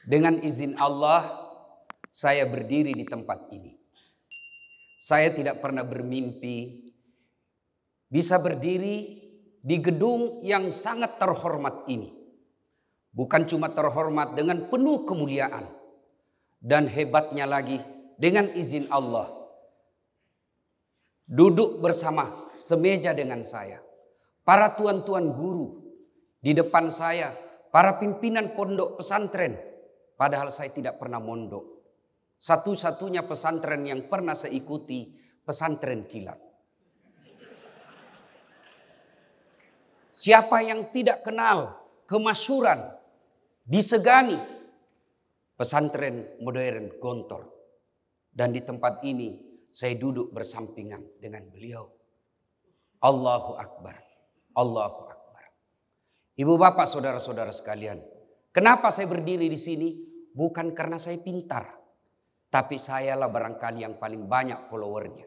Dengan izin Allah, saya berdiri di tempat ini. Saya tidak pernah bermimpi bisa berdiri di gedung yang sangat terhormat ini. Bukan cuma terhormat, dengan penuh kemuliaan. Dan hebatnya lagi, dengan izin Allah, duduk bersama semeja dengan saya para tuan-tuan guru di depan saya, para pimpinan pondok pesantren. Padahal saya tidak pernah mondok. Satu-satunya pesantren yang pernah saya ikuti, pesantren kilat. Siapa yang tidak kenal kemasyhuran, disegani pesantren modern Gontor. Dan di tempat ini saya duduk bersampingan dengan beliau. Allahu Akbar. Allahu Akbar. Ibu bapak saudara-saudara sekalian, kenapa saya berdiri di sini? Bukan karena saya pintar, tapi sayalah barangkali yang paling banyak followernya.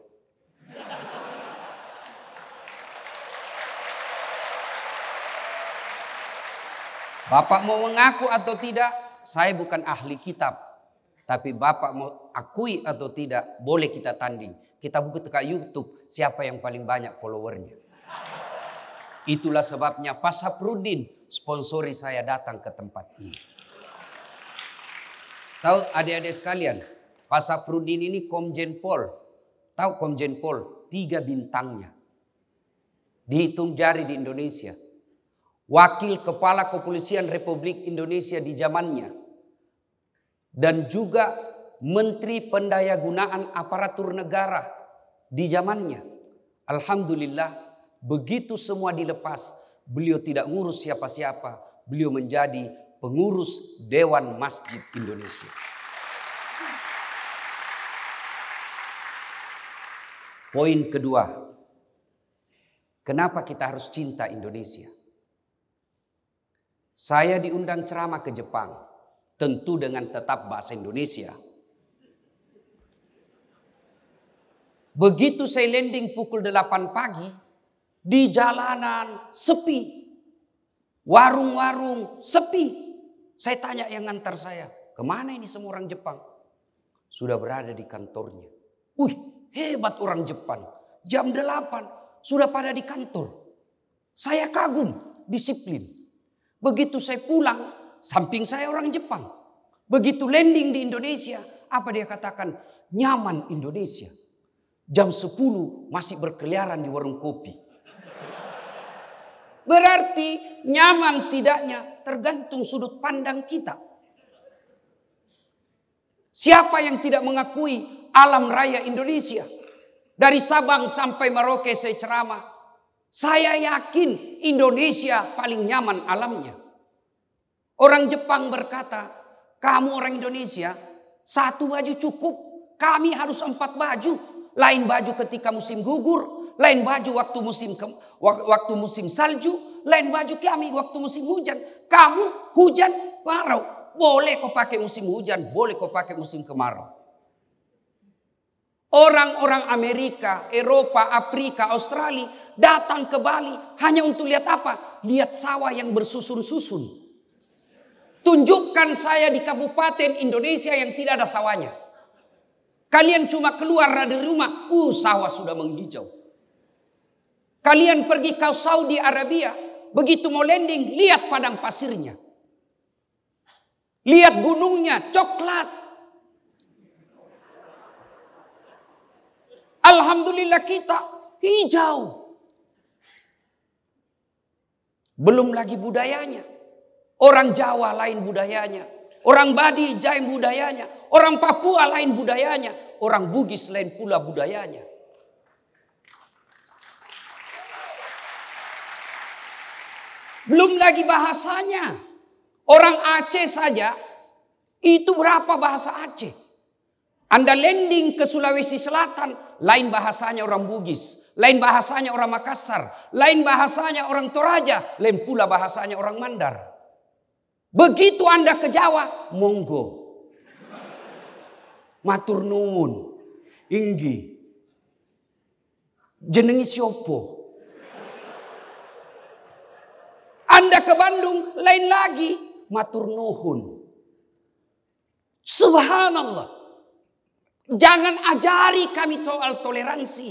Bapak mau mengaku atau tidak, saya bukan ahli kitab. Tapi Bapak mau akui atau tidak, boleh kita tanding. Kita buka ke YouTube siapa yang paling banyak followernya. Itulah sebabnya Pak Saprudin sponsori saya datang ke tempat ini. Tahu adik-adik sekalian, Pak Saprudin ini Komjen Pol. Tahu Komjen Pol, 3 bintangnya. Dihitung jari di Indonesia. Wakil Kepala Kepolisian Republik Indonesia di zamannya. Dan juga Menteri Pendayagunaan Aparatur Negara di zamannya. Alhamdulillah, begitu semua dilepas, beliau tidak ngurus siapa-siapa. Beliau menjadi pengurus Dewan Masjid Indonesia. Poin kedua, kenapa kita harus cinta Indonesia? Saya diundang ceramah ke Jepang, tentu dengan tetap bahasa Indonesia. Begitu saya landing pukul 8 pagi, di jalanan sepi. Warung-warung sepi. Saya tanya yang ngantar saya, kemana ini semua orang Jepang? Sudah berada di kantornya. Wih, hebat orang Jepang. Jam 8 sudah pada di kantor. Saya kagum, disiplin. Begitu saya pulang, samping saya orang Jepang. Begitu landing di Indonesia, apa dia katakan? Nyaman Indonesia. Jam 10 masih berkeliaran di warung kopi. Berarti nyaman tidaknya tergantung sudut pandang kita. Siapa yang tidak mengakui alam raya Indonesia? Dari Sabang sampai Merauke saya ceramah. Saya yakin Indonesia paling nyaman alamnya. Orang Jepang berkata, kamu orang Indonesia 1 baju cukup. Kami harus 4 baju. Lain baju ketika musim gugur. Lain baju waktu musim salju, lain baju kami waktu musim hujan. Kamu hujan kemarau, boleh kau pakai musim hujan, boleh kau pakai musim kemarau. Orang-orang Amerika, Eropa, Afrika, Australia datang ke Bali hanya untuk lihat apa? Lihat sawah yang bersusun-susun. Tunjukkan saya di kabupaten Indonesia yang tidak ada sawahnya. Kalian cuma keluar dari rumah, sawah sudah menghijau. Kalian pergi ke Saudi Arabia, begitu mau landing, lihat padang pasirnya. Lihat gunungnya, coklat. Alhamdulillah kita hijau. Belum lagi budayanya. Orang Jawa lain budayanya. Orang Badi lain budayanya. Orang Papua lain budayanya. Orang Bugis lain pula budayanya. Belum lagi bahasanya. Orang Aceh saja, itu berapa bahasa Aceh? Anda landing ke Sulawesi Selatan, lain bahasanya orang Bugis. Lain bahasanya orang Makassar. Lain bahasanya orang Toraja. Lain pula bahasanya orang Mandar. Begitu Anda ke Jawa, monggo. Matur nuwun. Inggi. Jenengi siopo. Anda ke Bandung, lain lagi. Matur nuhun. Subhanallah. Jangan ajari kami soal toleransi.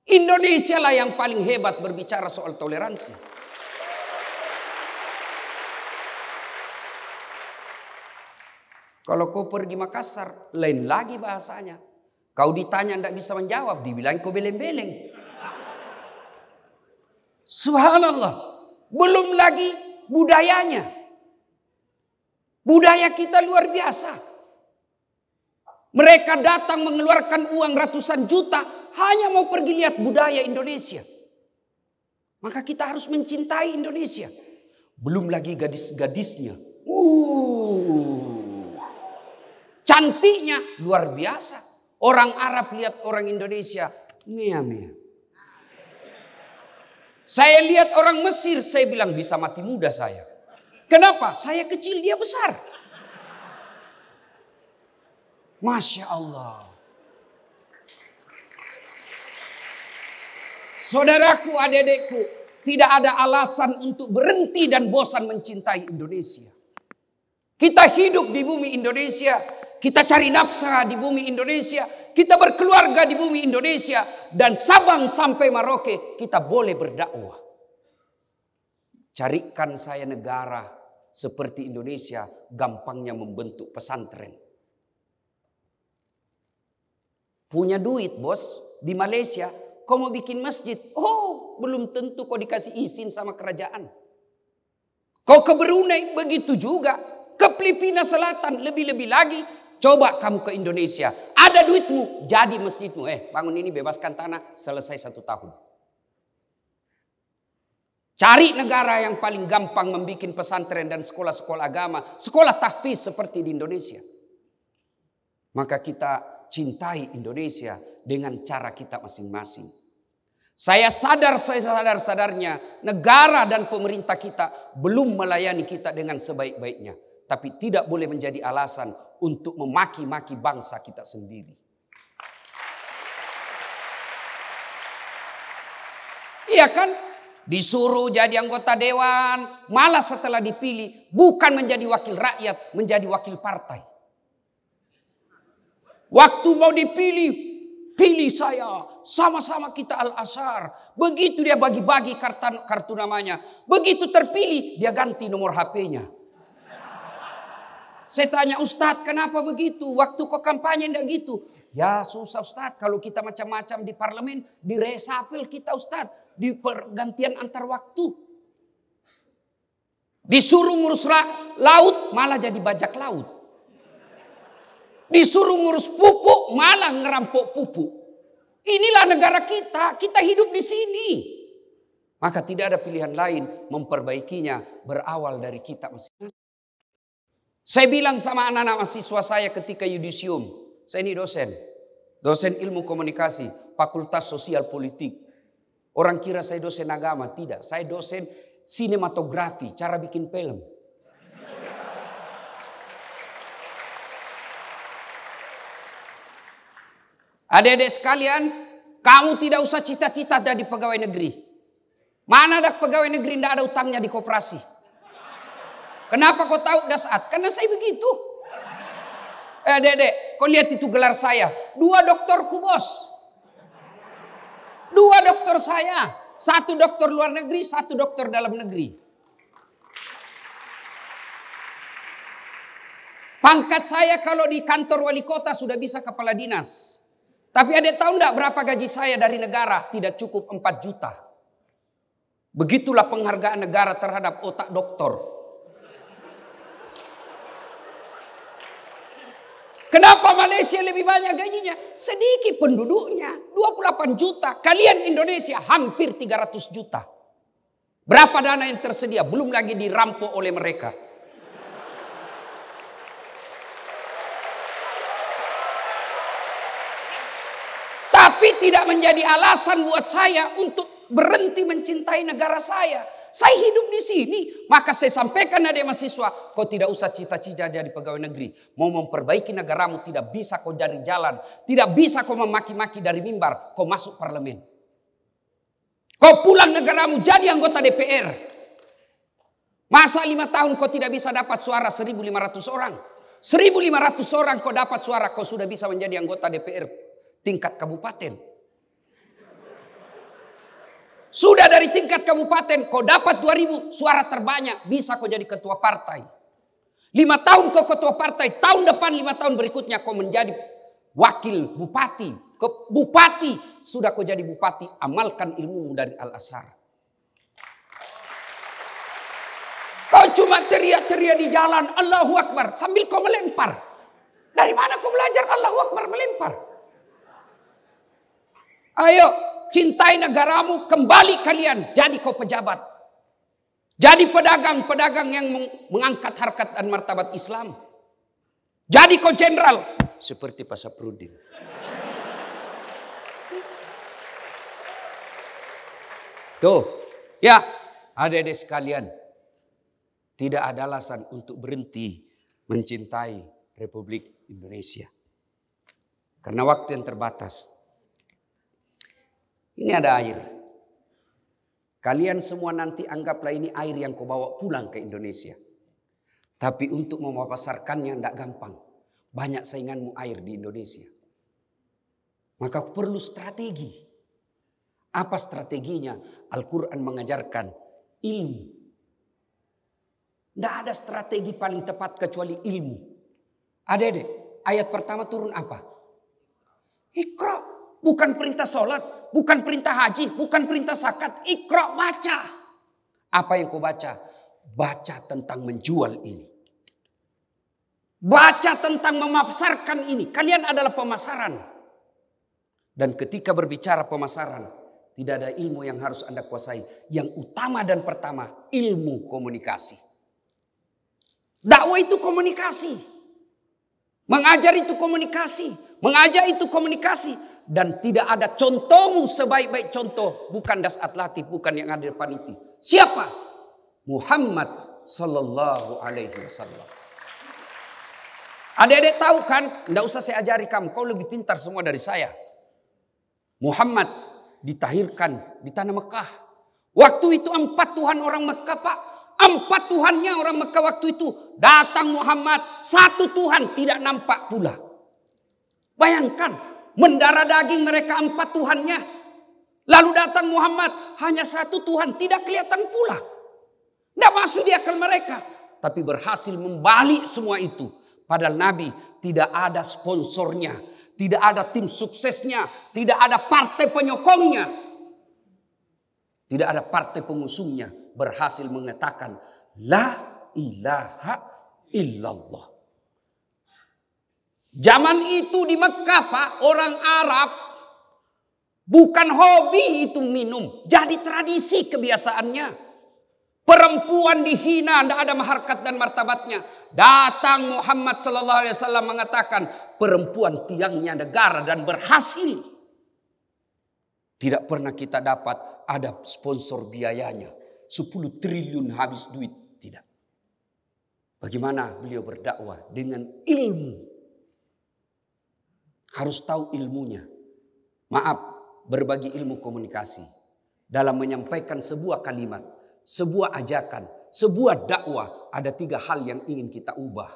Indonesia lah yang paling hebat berbicara soal toleransi. Kalau kau pergi Makassar, lain lagi bahasanya. Kau ditanya tidak bisa menjawab, dibilang kau beleng-beleng. Subhanallah. Belum lagi budayanya. Budaya kita luar biasa. Mereka datang mengeluarkan uang ratusan juta hanya mau pergi lihat budaya Indonesia. Maka kita harus mencintai Indonesia. Belum lagi gadis-gadisnya. Cantiknya luar biasa. Orang Arab lihat orang Indonesia, mea-mea. Saya lihat orang Mesir, saya bilang bisa mati muda saya. Kenapa? Saya kecil, dia besar. Masya Allah. Saudaraku, adik-adikku, tidak ada alasan untuk berhenti dan bosan mencintai Indonesia. Kita hidup di bumi Indonesia, kita cari nafkah di bumi Indonesia, kita berkeluarga di bumi Indonesia, dan Sabang sampai Merauke kita boleh berdakwah. Carikan saya negara seperti Indonesia, gampangnya membentuk pesantren. Punya duit bos, di Malaysia, kau mau bikin masjid, oh belum tentu kau dikasih izin sama kerajaan. Kau ke Brunei, begitu juga. Ke Filipina Selatan, lebih-lebih lagi. Coba kamu ke Indonesia, ada duitmu, jadi masjidmu. Bangun ini, bebaskan tanah, selesai 1 tahun. Cari negara yang paling gampang membuat pesantren dan sekolah-sekolah agama, sekolah tahfiz seperti di Indonesia. Maka kita cintai Indonesia dengan cara kita masing-masing. Saya sadar-sadarnya negara dan pemerintah kita belum melayani kita dengan sebaik-baiknya. Tapi tidak boleh menjadi alasan untuk memaki-maki bangsa kita sendiri. Iya kan? Disuruh jadi anggota dewan, malah setelah dipilih bukan menjadi wakil rakyat, menjadi wakil partai. Waktu mau dipilih, pilih saya, sama-sama kita Al-Azhar. Begitu dia bagi-bagi kartu namanya, begitu terpilih dia ganti nomor HP-nya. Saya tanya, Ustadz kenapa begitu? Waktu kok kampanye enggak gitu? Ya susah Ustadz, kalau kita macam-macam di parlemen, di reshuffle kita Ustadz, di pergantian antar waktu. Disuruh ngurus laut, malah jadi bajak laut. Disuruh ngurus pupuk, malah ngerampok pupuk. Inilah negara kita, kita hidup di sini. Maka tidak ada pilihan lain, memperbaikinya berawal dari kita masing-masing. Saya bilang sama anak-anak mahasiswa saya ketika yudisium, saya ini dosen ilmu komunikasi, Fakultas Sosial Politik. Orang kira saya dosen agama, tidak. Saya dosen sinematografi, cara bikin film. Adik-adik sekalian, kamu tidak usah cita-cita jadi pegawai negeri. Mana ada pegawai negeri tidak ada utangnya di koperasi? Kenapa kau tahu dasar? Karena saya begitu. Adik-adik, kau lihat itu gelar saya. 2 doktorku bos. 2 doktor saya. 1 doktor luar negeri, 1 doktor dalam negeri. Pangkat saya kalau di kantor wali kota sudah bisa kepala dinas. Tapi adik tahu enggak berapa gaji saya dari negara? Tidak cukup 4 juta. Begitulah penghargaan negara terhadap otak doktor. Kenapa Malaysia lebih banyak gajinya? Sedikit penduduknya, 28 juta. Kalian Indonesia hampir 300 juta. Berapa dana yang tersedia? Belum lagi dirampok oleh mereka. Tapi tidak menjadi alasan buat saya untuk berhenti mencintai negara saya. Saya hidup di sini. Maka saya sampaikan adik mahasiswa, kau tidak usah cita-cita jadi pegawai negeri. Mau memperbaiki negaramu tidak bisa kau dari jalan. Tidak bisa kau memaki-maki dari mimbar. Kau masuk parlemen. Kau pulang negaramu jadi anggota DPR. Masa 5 tahun kau tidak bisa dapat suara 1.500 orang? 1.500 orang kau dapat suara, kau sudah bisa menjadi anggota DPR tingkat kabupaten. Sudah dari tingkat kabupaten kau dapat 2.000 suara terbanyak, bisa kau jadi ketua partai. 5 tahun kau ketua partai, tahun depan 5 tahun berikutnya kau menjadi wakil bupati. Bupati, sudah kau jadi bupati, amalkan ilmu dari Al-Azhar. Kau cuma teriak-teriak di jalan Allahu Akbar sambil kau melempar. Dari mana kau belajar Allahu Akbar melempar? Ayo, cintai negaramu, kembali kalian jadi kau pejabat. Jadi pedagang-pedagang yang mengangkat harkat dan martabat Islam. Jadi kau jenderal seperti Pak Saprudin. Tuh, ya, adik-adik sekalian, tidak ada alasan untuk berhenti mencintai Republik Indonesia. Karena waktu yang terbatas. Ini ada air. Kalian semua nanti anggaplah ini air yang kau bawa pulang ke Indonesia. Tapi untuk memasarkannya tidak gampang. Banyak sainganmu air di Indonesia. Maka perlu strategi. Apa strateginya? Al-Quran mengajarkan ilmu. Tidak ada strategi paling tepat kecuali ilmu. Adik-adik, ayat pertama turun apa? Iqra. Bukan perintah sholat, bukan perintah haji, bukan perintah zakat. Iqra, baca. Apa yang kau baca? Baca tentang menjual ini. Baca tentang memasarkan ini. Kalian adalah pemasaran. Dan ketika berbicara pemasaran, tidak ada ilmu yang harus Anda kuasai. Yang utama dan pertama, ilmu komunikasi. Dakwah itu komunikasi. Mengajar itu komunikasi. Mengajar itu komunikasi. Dan tidak ada contohmu sebaik-baik contoh. Bukan Dasat Latif, bukan yang ada di depan itu. Siapa? Muhammad sallallahu alaihi wasallam. Adik-adik tahu kan? Tidak usah saya ajari kamu. Kau lebih pintar semua dari saya. Muhammad ditahirkan di tanah Mekah. Waktu itu 4 Tuhan orang Mekah, Pak. 4 Tuhannya orang Mekah waktu itu. Datang Muhammad, 1 Tuhan tidak nampak pula. Bayangkan. Mendarah daging mereka 4 Tuhannya. Lalu datang Muhammad. Hanya 1 Tuhan. Tidak kelihatan pula. Tidak masuk di akal mereka. Tapi berhasil membalik semua itu. Padahal Nabi tidak ada sponsornya. Tidak ada tim suksesnya. Tidak ada partai penyokongnya. Tidak ada partai pengusungnya. Berhasil mengatakan. La ilaha illallah. Zaman itu di Mekah, Pak, orang Arab bukan hobi itu minum. Jadi tradisi kebiasaannya. Perempuan dihina, tidak ada harkat dan martabatnya. Datang Muhammad sallallahu alaihi wasallam mengatakan, perempuan tiangnya negara dan berhasil. Tidak pernah kita dapat ada sponsor biayanya. 10 triliun habis duit. Tidak. Bagaimana beliau berdakwah? Dengan ilmu. Harus tahu ilmunya. Maaf, berbagi ilmu komunikasi. Dalam menyampaikan sebuah kalimat, sebuah ajakan, sebuah dakwah, ada 3 hal yang ingin kita ubah.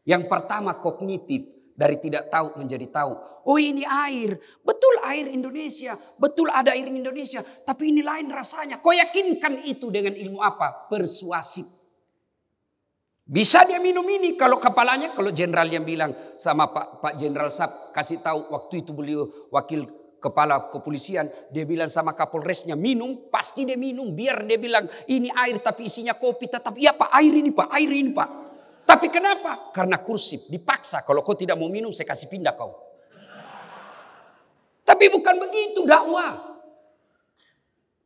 Yang pertama kognitif, dari tidak tahu menjadi tahu. Oh ini air, betul air Indonesia, betul ada air Indonesia, tapi ini lain rasanya. Kau yakinkan itu dengan ilmu apa? Persuasif. Bisa dia minum ini kalau kepalanya, kalau jenderal yang bilang sama Pak Jenderal Sab kasih tahu waktu itu beliau wakil kepala kepolisian, dia bilang sama Kapolresnya minum, pasti dia minum. Biar dia bilang ini air tapi isinya kopi, tetap iya Pak, air ini Pak, air ini Pak. Tapi kenapa? Karena kursif, dipaksa. Kalau kau tidak mau minum saya kasih pindah kau. Tapi bukan begitu dakwah.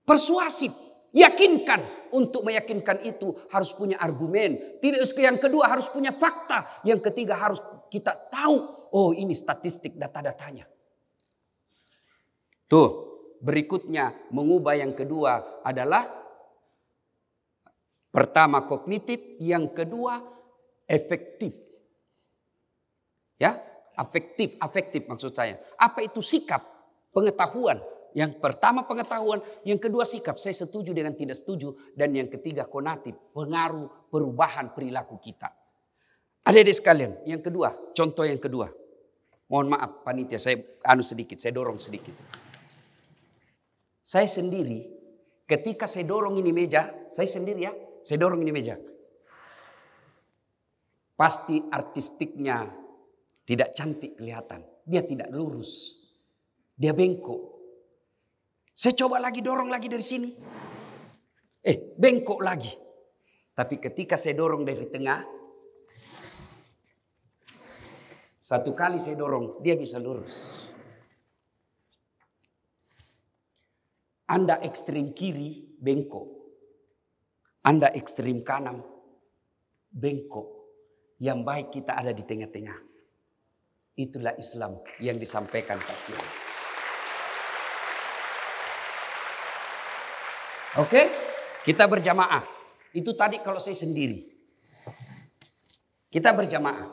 Persuasif, yakinkan. Untuk meyakinkan itu harus punya argumen. Yang kedua harus punya fakta. Yang ketiga harus kita tahu. Oh ini statistik data-datanya. Tuh berikutnya mengubah yang kedua adalah. Pertama kognitif. Yang kedua efektif. Ya, afektif maksud saya. Apa itu sikap? Pengetahuan. Yang pertama pengetahuan, yang kedua sikap. Saya setuju dengan tidak setuju. Dan yang ketiga konatif, pengaruh perubahan perilaku kita. Adik-adik sekalian, yang kedua, contoh yang kedua. Mohon maaf panitia, saya saya dorong sedikit. Saya sendiri, ketika saya dorong ini meja, saya sendiri ya, saya dorong ini meja. Pasti artistiknya tidak cantik kelihatan. Dia tidak lurus. Dia bengkok. Saya coba lagi dorong lagi dari sini. Bengkok lagi. Tapi ketika saya dorong dari tengah, satu kali saya dorong, dia bisa lurus. Anda ekstrim kiri, bengkok. Anda ekstrim kanan, bengkok. Yang baik kita ada di tengah-tengah. Itulah Islam yang disampaikan Pak Kiai. Oke, kita berjamaah. Itu tadi kalau saya sendiri. Kita berjamaah.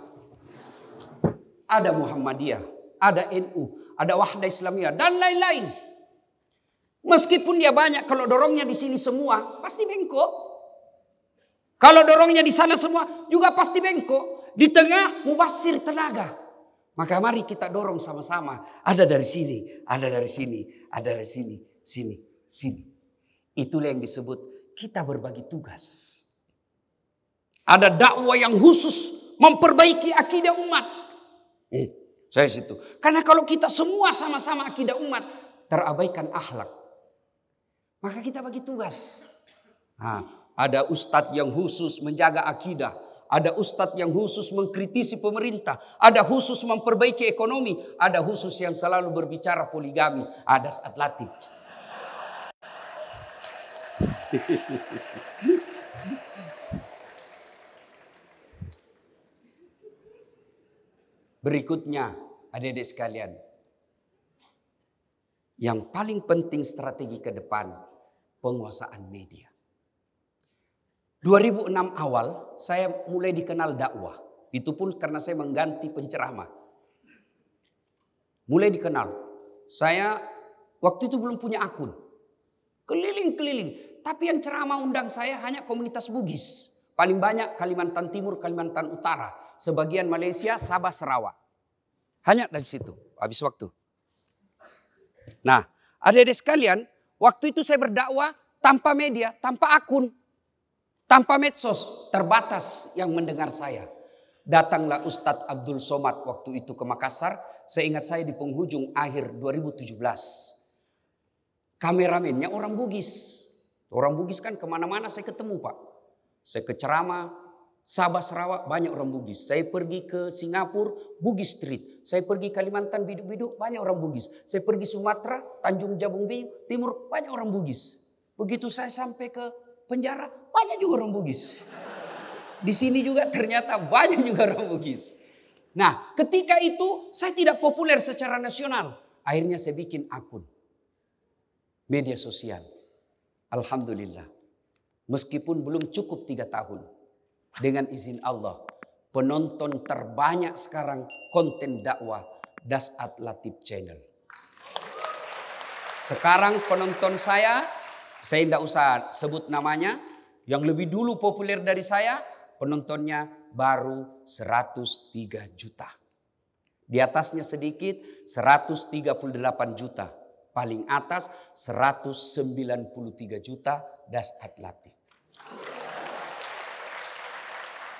Ada Muhammadiyah, ada NU, ada Wahdah Islamiyah, dan lain-lain. Meskipun dia banyak, kalau dorongnya di sini semua, pasti bengkok. Kalau dorongnya di sana semua, juga pasti bengkok. Di tengah, mubasir tenaga. Maka mari kita dorong sama-sama. Ada dari sini, ada dari sini, ada dari sini, sini. Itulah yang disebut kita berbagi tugas. Ada dakwah yang khusus memperbaiki akidah umat. Saya situ. Karena kalau kita semua sama-sama akidah umat, terabaikan akhlak. Maka kita bagi tugas. Ada ustadz yang khusus menjaga akidah. Ada ustadz yang khusus mengkritisi pemerintah. Ada khusus memperbaiki ekonomi. Ada khusus yang selalu berbicara poligami. Ada Das'at Latif. Berikutnya, adik-adik sekalian. Yang paling penting strategi ke depan, penguasaan media. 2006 awal, saya mulai dikenal dakwah. Itu pun karena saya mengganti penceramah. Mulai dikenal. Saya waktu itu belum punya akun. Keliling-keliling. Tapi yang ceramah undang saya hanya komunitas Bugis. Paling banyak Kalimantan Timur, Kalimantan Utara. Sebagian Malaysia, Sabah, Sarawak. Hanya dari situ, habis waktu. Nah, adik-adik sekalian, waktu itu saya berdakwah tanpa media, tanpa akun, tanpa medsos, terbatas yang mendengar saya. Datanglah Ustadz Abdul Somad waktu itu ke Makassar, seingat saya di penghujung akhir 2017. Kameramennya orang Bugis. Orang Bugis kan kemana-mana saya ketemu Pak. Saya ke ceramah, Sabah Sarawak banyak orang Bugis. Saya pergi ke Singapura, Bugis Street. Saya pergi Kalimantan Biduk-Biduk, banyak orang Bugis. Saya pergi Sumatera, Tanjung Jabung Timur, banyak orang Bugis. Begitu saya sampai ke penjara, banyak juga orang Bugis. Di sini juga ternyata banyak juga orang Bugis. Nah, ketika itu saya tidak populer secara nasional. Akhirnya saya bikin akun media sosial. Alhamdulillah. Meskipun belum cukup 3 tahun. Dengan izin Allah, penonton terbanyak sekarang konten dakwah Das'at Latif Channel. Sekarang penonton saya tidak usah sebut namanya, yang lebih dulu populer dari saya, penontonnya baru 103 juta. Di atasnya sedikit 138 juta. Paling atas 193 juta Das'at Latif.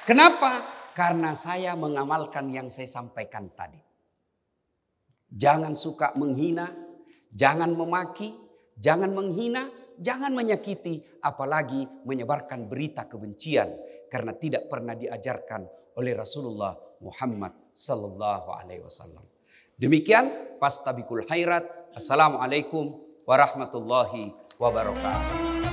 Kenapa? Karena saya mengamalkan yang saya sampaikan tadi. Jangan suka menghina, jangan memaki, jangan menghina, jangan menyakiti, apalagi menyebarkan berita kebencian karena tidak pernah diajarkan oleh Rasulullah Muhammad sallallahu alaihi wasallam. Demikian fastabiqul khairat. Assalamualaikum warahmatullahi wabarakatuh.